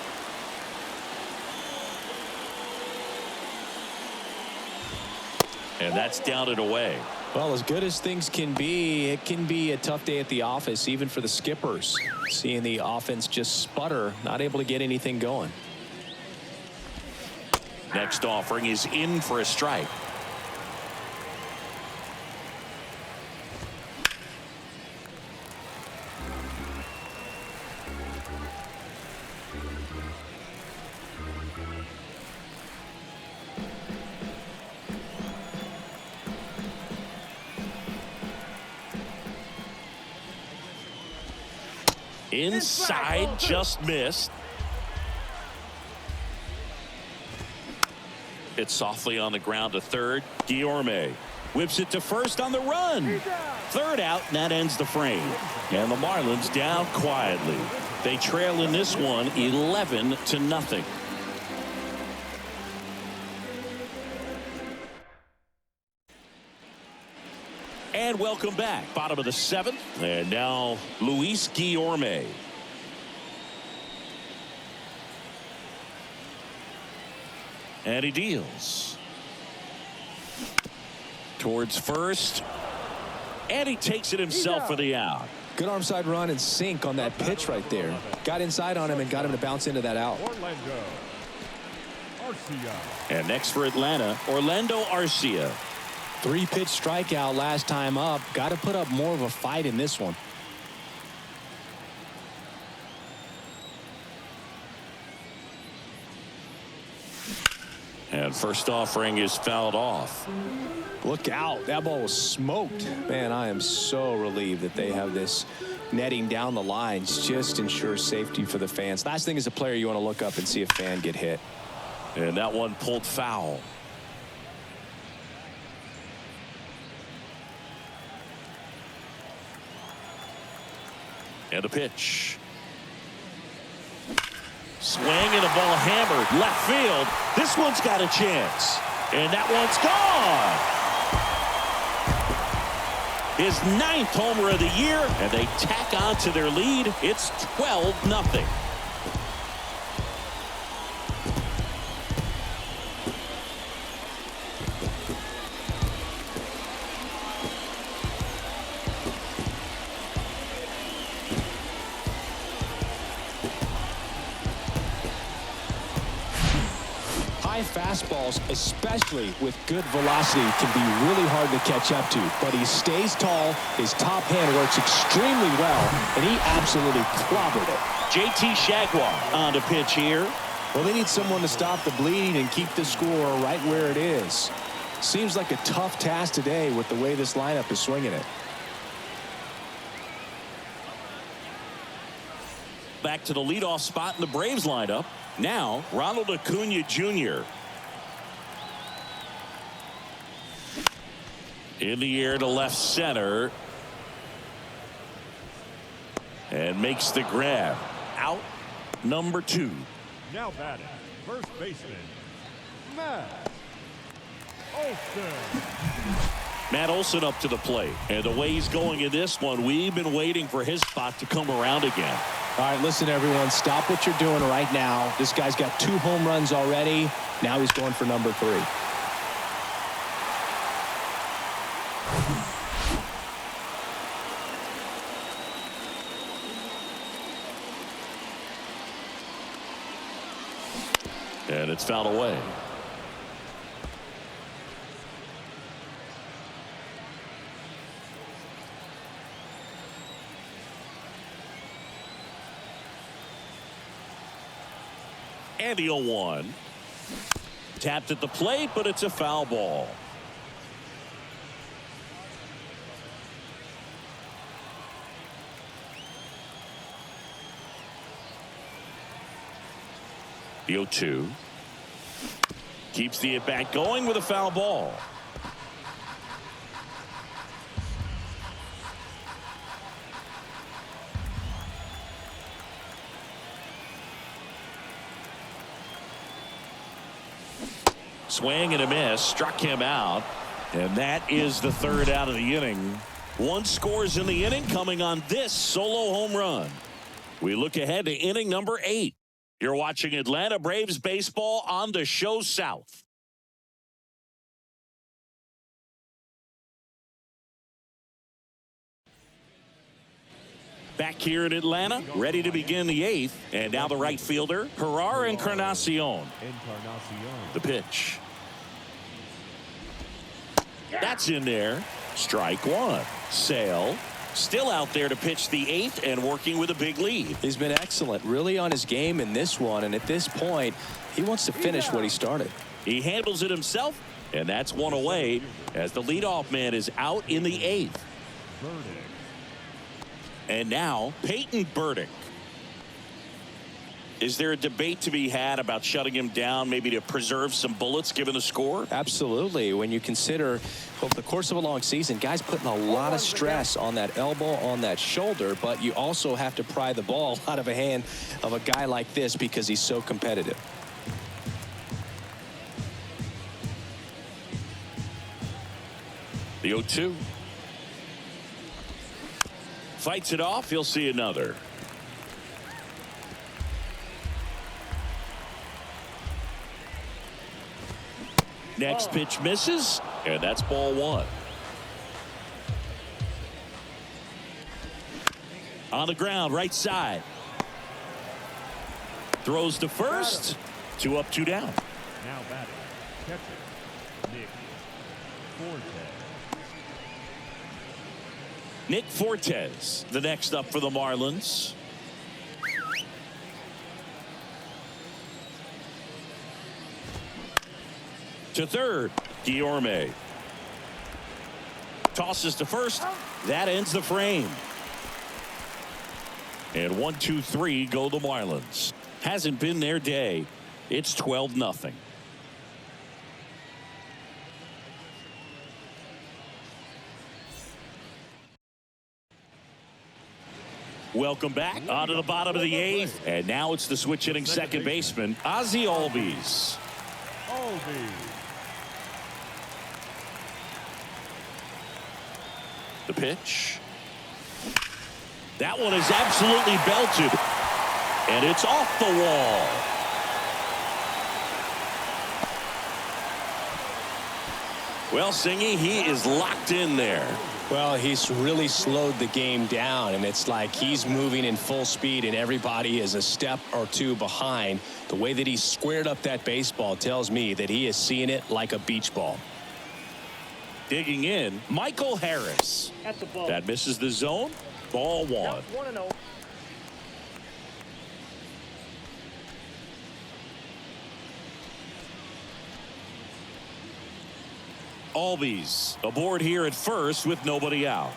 And that's down and away. Well, as good as things can be, it can be a tough day at the office, even for the skippers. Seeing the offense just sputter, not able to get anything going. Next offering is in for a strike. Inside, just missed. It's softly on the ground to third. Guillorme whips it to first on the run. Third out, and that ends the frame. And the Marlins down quietly. They trail in this one 11-0. And welcome back. Bottom of the seventh. And now Luis Guillorme. And he deals towards first. And he takes it himself for the out. Good arm side run and sink on that pitch right there. Got inside on him and got him to bounce into that out. Orlando Arcia. And next for Atlanta, Orlando Arcia. 3-pitch strikeout last time up. Got to put up more of a fight in this one. And first offering is fouled off. Look out. That ball was smoked. Man, I am so relieved that they have this netting down the lines. Just ensures safety for the fans. Last thing as a player, you want to look up and see a fan get hit. And that one pulled foul. And a pitch. Swing and a ball hammered left field. This one's got a chance. And that one's gone. His 9th homer of the year, and they tack on to their lead. It's 12-0. Fastballs, especially with good velocity, can be really hard to catch up to, but he stays tall. His top hand works extremely well, and he absolutely clobbered it. JT Jaguar on the pitch here. Well, they need someone to stop the bleeding and keep the score right where it is. Seems like a tough task today with the way this lineup is swinging it. Back to the leadoff spot in the Braves lineup. Now, Ronald Acuna Jr. In the air to left center. And makes the grab. Out number 2. Now batting, first baseman, Matt Olson. Matt Olson up to the plate. And the way he's going in this one, we've been waiting for his spot to come around again. All right, listen, everyone, stop what you're doing right now. This guy's got 2 home runs already. Now he's going for number 3. And it's fouled away. And the 0-1. Tapped at the plate, but it's a foul ball. The 0-2. Keeps the at-bat going with a foul ball. Swing and a miss, struck him out, and that is the 3rd out of the inning. 1 scores in the inning coming on this solo home run. We look ahead to inning number 8. You're watching Atlanta Braves baseball on the Show South. Back here in Atlanta, ready to begin the 8th, and now the right fielder, Herrera Encarnacion. The pitch. That's in there. Strike 1. Sale still out there to pitch the 8th and working with a big lead. He's been excellent, really on his game in this one, and at this point, he wants to finish what he started. He handles it himself, and that's 1 away as the leadoff man is out in the 8th. And now Peyton Burdick. Is there a debate to be had about shutting him down, maybe to preserve some bullets given the score? Absolutely. When you consider over the course of a long season, guys putting a lot of stress on that elbow, on that shoulder, but you also have to pry the ball out of a hand of a guy like this because he's so competitive. The 0-2. Fights it off. He'll see another. Next pitch misses, and that's ball one. On the ground, right side. Throws to first. 2 up, 2 down. Now batting, catcher, Nick Forte. Nick Fortes, the next up for the Marlins. To third, Guillorme. Tosses to first. That ends the frame. And 1, 2, 3 go the Marlins. Hasn't been their day. It's 12-0. Welcome back. On to the bottom of the 8th. And now it's the switch hitting second baseman, Ozzie Albies. The pitch. That one is absolutely belted. And it's off the wall. Well, Singy, he is locked in there. Well, he's really slowed the game down, and it's like he's moving in full speed and everybody is a step or two behind. The way that he squared up that baseball tells me that he is seeing it like a beach ball. Digging in, Michael Harris. That's a ball. That misses the zone. Ball one. 1-0. Albies aboard here at first with nobody out.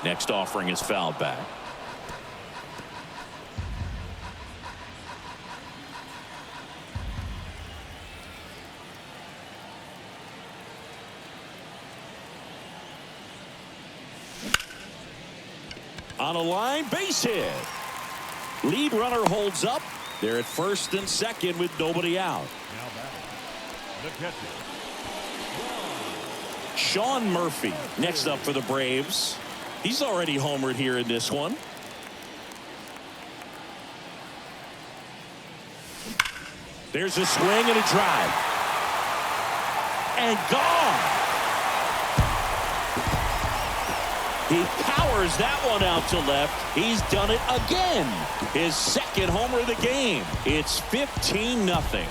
Next offering is fouled back. On a line, base hit. Lead runner holds up. They're at first and second with nobody out. Now batting, the catcher, Sean Murphy next up for the Braves. He's already homered here in this one. There's a swing and a drive. And gone. He powers that one out to left. He's done it again. His second homer of the game. It's 15-0.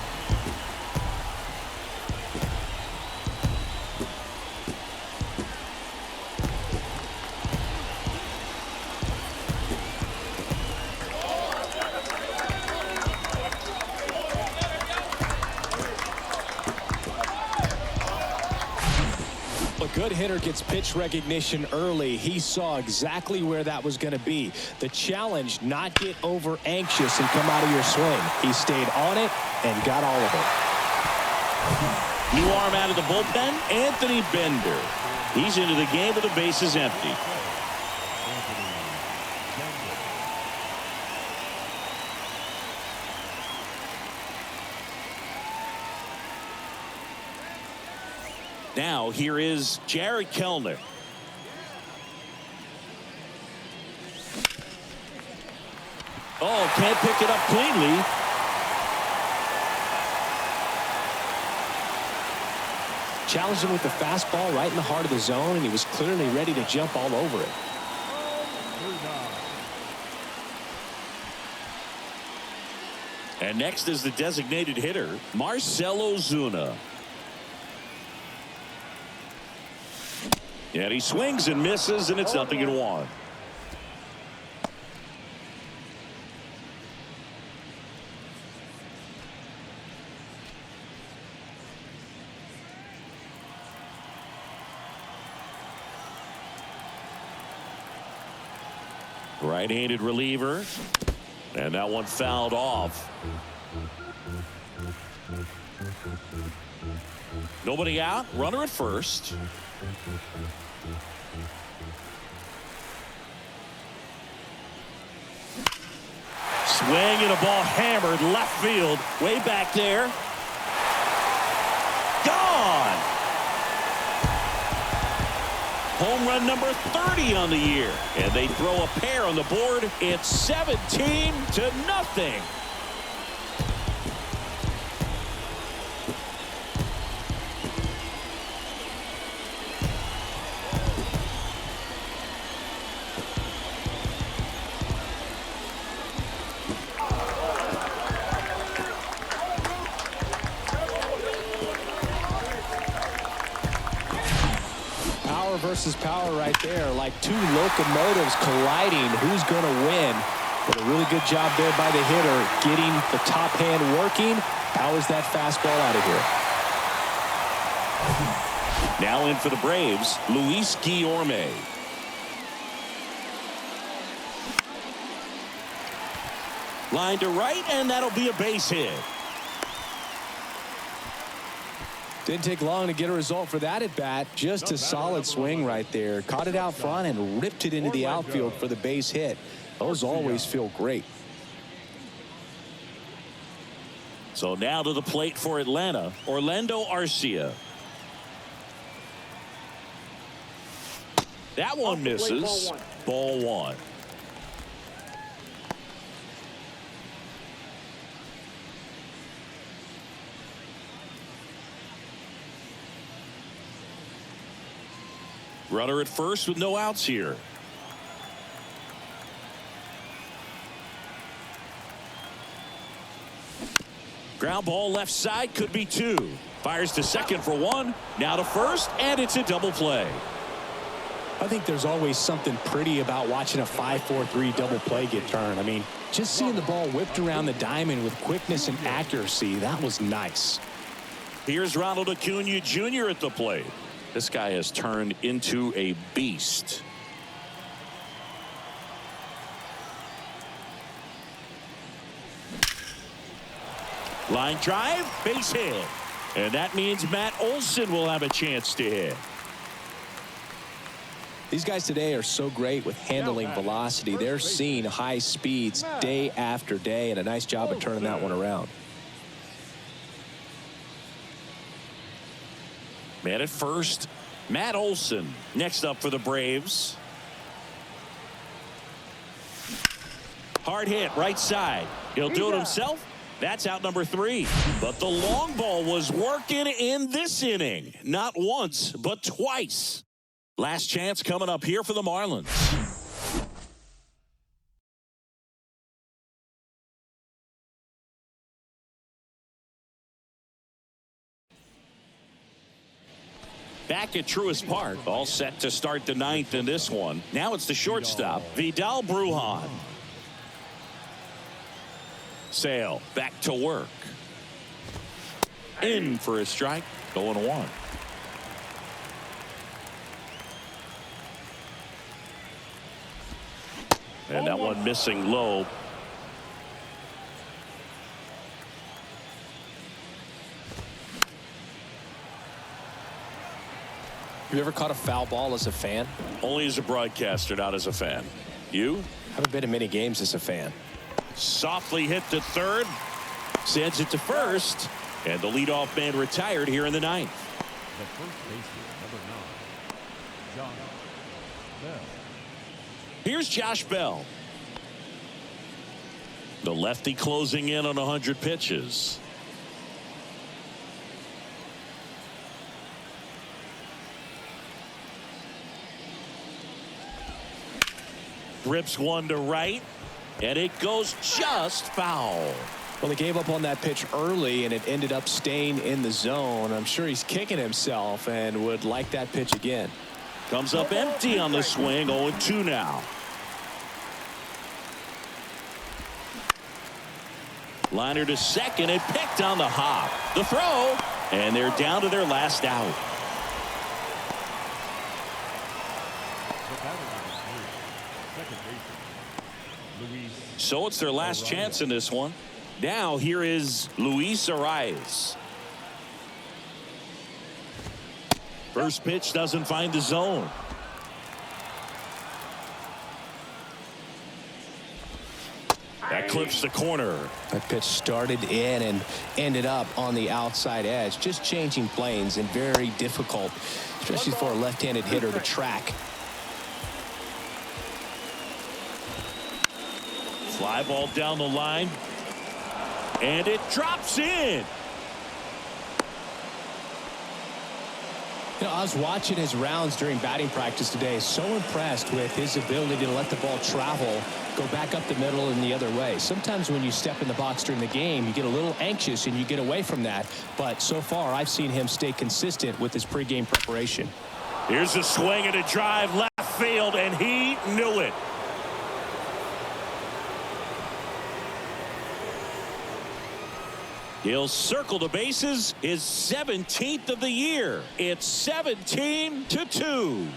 A good hitter gets pitch recognition early. He saw exactly where that was going to be. The challenge, not get over anxious and come out of your swing. He stayed on it and got all of it. New arm out of the bullpen, Anthony Bender. He's into the game with the bases empty. Now here is Jared Kellner. Oh, can't pick it up cleanly. Challenged him with the fastball right in the heart of the zone, and he was clearly ready to jump all over it. And next is the designated hitter, Marcell Ozuna. And he swings and misses, and it's 0-1. Right-handed reliever. And that one fouled off. Nobody out. Runner at first. Swing and a ball hammered left field. Way back there. Gone. Home run number 30 on the year. And they throw a pair on the board. It's 17-0. Versus power right there, like two locomotives colliding. Who's going to win? But a really good job there by the hitter, getting the top hand working. Powers that fastball out of here. Now in for the Braves, Luis Guillorme. Line to right, and that'll be a base hit. Didn't take long to get a result for that at bat. Just a solid swing right there. Caught it out front and ripped it into the outfield for the base hit. Those always feel great. So now to the plate for Atlanta, Orlando Arcia. That one misses. Ball one. Runner at first with no outs here. Ground ball left side, could be two. Fires to second for one. Now to first, and it's a double play. I think there's always something pretty about watching a 5-4-3 double play get turned. I mean, just seeing the ball whipped around the diamond with quickness and accuracy, that was nice. Here's Ronald Acuna Jr. at the plate. This guy has turned into a beast. Line drive, base hit. And that means Matt Olson will have a chance to hit. These guys today are so great with handling velocity. They're seeing high speeds day after day, and a nice job of turning that one around. Man at first, Matt Olson. Next up for the Braves. Hard hit, right side. He'll do it himself. That's out number 3. But the long ball was working in this inning. Not once, but twice. Last chance coming up here for the Marlins. Back at Truist Park, all set to start the 9th in this one. Now it's the shortstop, Vidal Brujan. Sale back to work. In for a strike, 0-1. And that one missing low. Have you ever caught a foul ball as a fan? Only as a broadcaster, not as a fan. You? Haven't been in many games as a fan. Softly hit to third. Sends it to first. And the leadoff man retired here in the 9th. The first baseman, number 9, Josh Bell. Here's Josh Bell. The lefty closing in on 100 pitches. Rips one to right, and it goes just foul. Well, he gave up on that pitch early, and it ended up staying in the zone. I'm sure he's kicking himself and would like that pitch again. Comes up empty on the swing, 0-2 now. Liner to second, and picked on the hop. The throw, and they're down to their last out. The batter number 3, second baseman, Luis. So it's their last chance in this one. Now here is Luis Arias. First pitch doesn't find the zone. That clips the corner. That pitch started in and ended up on the outside edge. Just changing planes and very difficult, especially for a left-handed hitter to track. Fly ball down the line. And it drops in. You know, I was watching his rounds during batting practice today. So impressed with his ability to let the ball travel, go back up the middle and the other way. Sometimes when you step in the box during the game, you get a little anxious and you get away from that. But so far, I've seen him stay consistent with his pregame preparation. Here's a swing and a drive left field, and he knew it. He'll circle the bases, his 17th of the year. It's 17-2.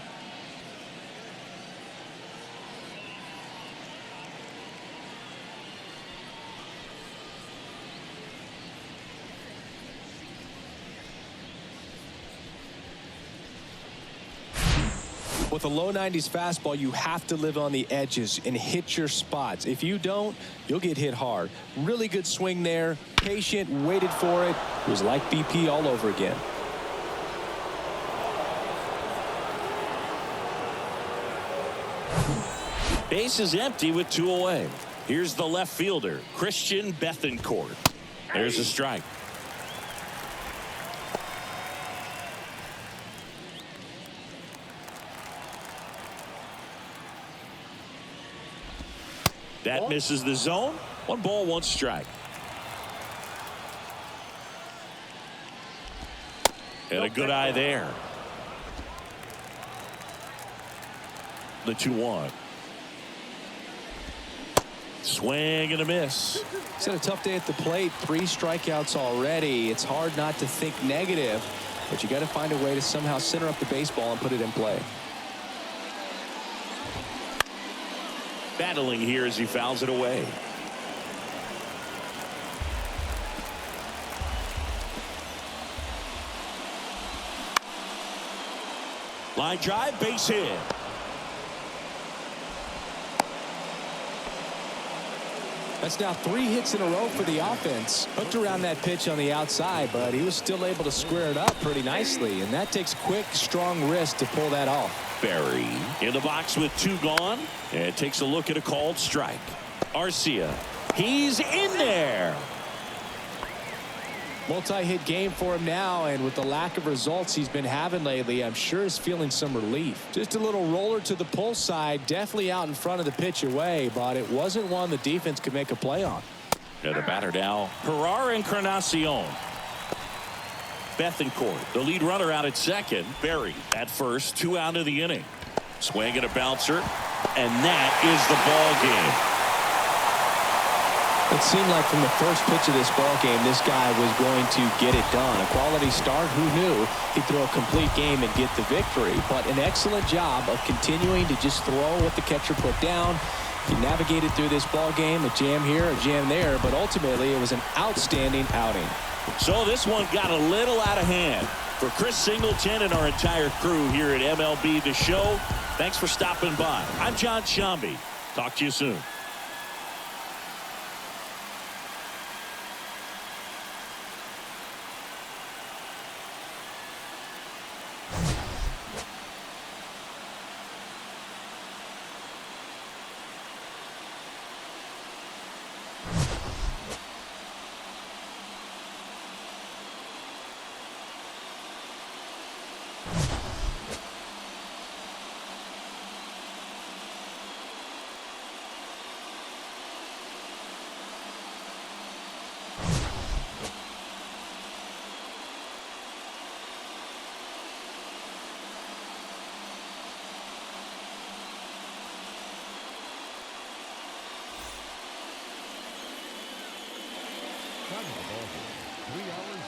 With a low 90s fastball, you have to live on the edges and hit your spots. If you don't, you'll get hit hard. Really good swing there. Patient, waited for it. It was like BP all over again. Base is empty with 2 away. Here's the left fielder, Christian Bethancourt. There's a strike. That misses the zone. 1 ball, 1 strike. And a good eye there. The 2-1. Swing and a miss. He's had a tough day at the plate. 3 strikeouts already. It's hard not to think negative, but you got to find a way to somehow center up the baseball and put it in play. Battling here as he fouls it away. Line drive, base hit. That's now 3 hits in a row for the offense. Hooked around that pitch on the outside, but he was still able to square it up pretty nicely, and that takes quick, strong wrist to pull that off. Berry in the box with 2 gone, and takes a look at a called strike. Arcia, he's in there. Multi-hit game for him now, and with the lack of results he's been having lately, I'm sure he's feeling some relief. Just a little roller to the pull side, definitely out in front of the pitch away, but it wasn't one the defense could make a play on. And the batter now, Herrera Encarnacion. Bethancourt, the lead runner out at second. Berry at first, 2 out of the inning. Swing and a bouncer, and that is the ball game. It seemed like from the first pitch of this ball game, this guy was going to get it done. A quality start. Who knew he'd throw a complete game and get the victory? But an excellent job of continuing to just throw what the catcher put down. He navigated through this ball game, a jam here, a jam there, but ultimately it was an outstanding outing. So this one got a little out of hand. For Chris Singleton and our entire crew here at MLB The Show, thanks for stopping by. I'm John Shambi. Talk to you soon.